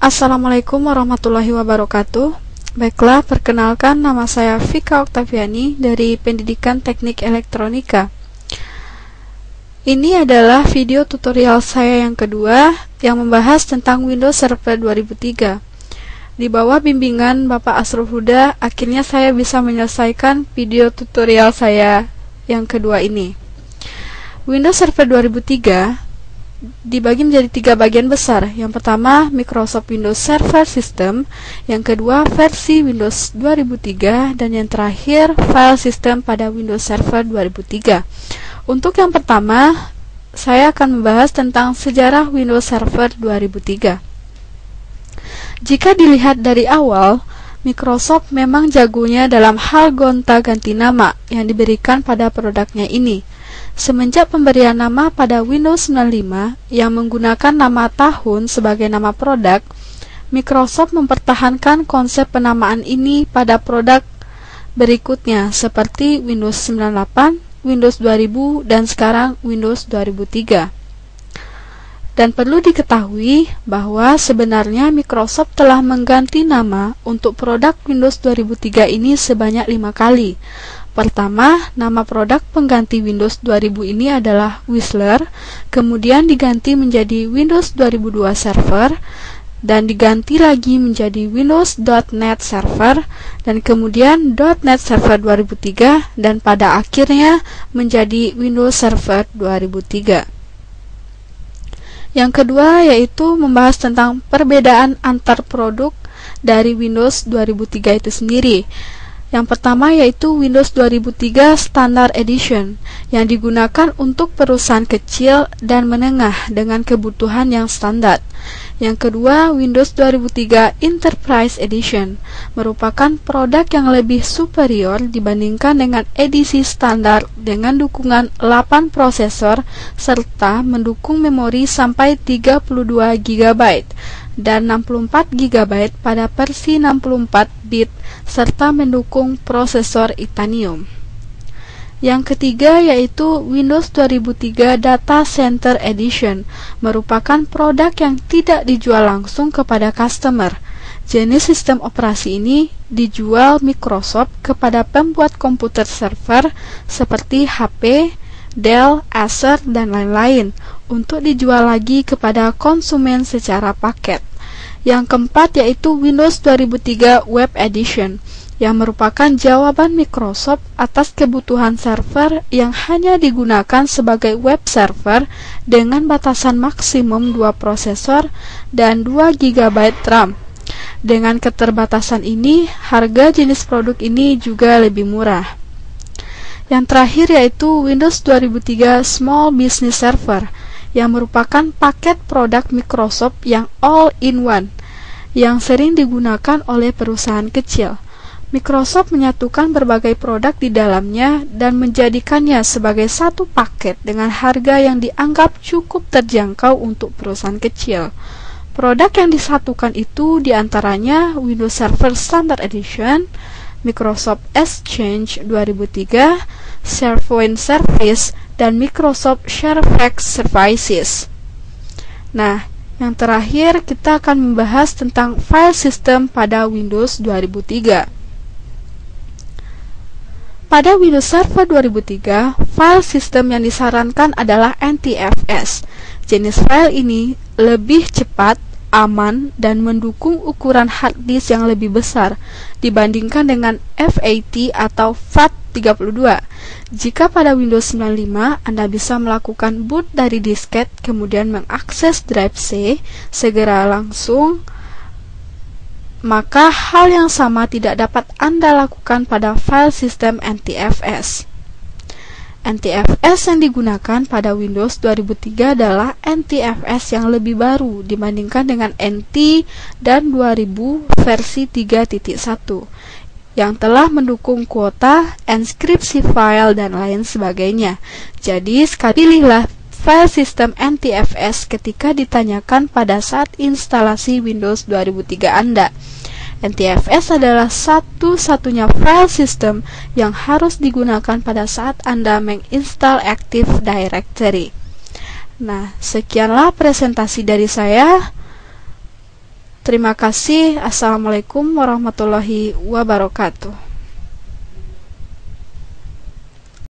Assalamualaikum warahmatullahi wabarakatuh. Baiklah, perkenalkan, nama saya Vika Oktaviani dari Pendidikan Teknik Elektronika. Ini adalah video tutorial saya yang kedua yang membahas tentang Windows Server 2003. Di bawah bimbingan Bapak Asrul Huda, akhirnya saya bisa menyelesaikan video tutorial saya yang kedua ini. Windows Server 2003 dibagi menjadi 3 bagian besar. Yang pertama, Microsoft Windows Server System, yang kedua, versi Windows 2003, dan yang terakhir, file system pada Windows Server 2003. Untuk yang pertama, saya akan membahas tentang sejarah Windows Server 2003. Jika dilihat dari awal, Microsoft memang jagonya dalam hal gonta-ganti nama yang diberikan pada produknya ini. Semenjak pemberian nama pada Windows 95 yang menggunakan nama tahun sebagai nama produk, Microsoft mempertahankan konsep penamaan ini pada produk berikutnya seperti Windows 98, Windows 2000, dan sekarang Windows 2003. Dan perlu diketahui bahwa sebenarnya Microsoft telah mengganti nama untuk produk Windows 2003 ini sebanyak 5 kali. Pertama, nama produk pengganti Windows 2000 ini adalah Whistler, kemudian diganti menjadi Windows 2002 Server, dan diganti lagi menjadi Windows.NET Server, dan kemudian .NET Server 2003, dan pada akhirnya menjadi Windows Server 2003. Yang kedua yaitu membahas tentang perbedaan antar produk dari Windows 2003 itu sendiri. Yang pertama yaitu Windows 2003 Standard Edition yang digunakan untuk perusahaan kecil dan menengah dengan kebutuhan yang standar. Yang kedua, Windows 2003 Enterprise Edition merupakan produk yang lebih superior dibandingkan dengan edisi standar dengan dukungan 8 prosesor serta mendukung memori sampai 32 GB dan 64 GB pada versi 64 bit serta mendukung prosesor Itanium. Yang ketiga yaitu Windows 2003 Data Center Edition merupakan produk yang tidak dijual langsung kepada customer. Jenis sistem operasi ini dijual Microsoft kepada pembuat komputer server seperti HP, Dell, Acer, dan lain-lain untuk dijual lagi kepada konsumen secara paket. Yang keempat yaitu Windows 2003 Web Edition yang merupakan jawaban Microsoft atas kebutuhan server yang hanya digunakan sebagai web server dengan batasan maksimum 2 prosesor dan 2 GB RAM. Dengan keterbatasan ini, harga jenis produk ini juga lebih murah. Yang terakhir yaitu Windows 2003 Small Business Server yang merupakan paket produk Microsoft yang all-in-one yang sering digunakan oleh perusahaan kecil. Microsoft menyatukan berbagai produk di dalamnya dan menjadikannya sebagai satu paket dengan harga yang dianggap cukup terjangkau untuk perusahaan kecil. Produk yang disatukan itu diantaranya Windows Server Standard Edition, Microsoft Exchange 2003, SharePoint Service, dan Microsoft ShareFX Services. Nah, yang terakhir kita akan membahas tentang file system pada Windows 2003. Pada Windows Server 2003, file system yang disarankan adalah NTFS. Jenis file ini lebih cepat, aman, dan mendukung ukuran hard disk yang lebih besar dibandingkan dengan FAT atau FAT32. Jika pada Windows 95 Anda bisa melakukan boot dari disket kemudian mengakses drive C segera langsung, maka hal yang sama tidak dapat Anda lakukan pada file system NTFS. NTFS yang digunakan pada Windows 2003 adalah NTFS yang lebih baru dibandingkan dengan NT dan 2000 versi 3.1 yang telah mendukung kuota, enskripsi file, dan lain sebagainya. Jadi, pilihlah file system NTFS ketika ditanyakan pada saat instalasi Windows 2003 Anda. NTFS adalah satu-satunya file system yang harus digunakan pada saat Anda menginstal Active Directory. Nah, sekianlah presentasi dari saya. Terima kasih. Assalamualaikum warahmatullahi wabarakatuh.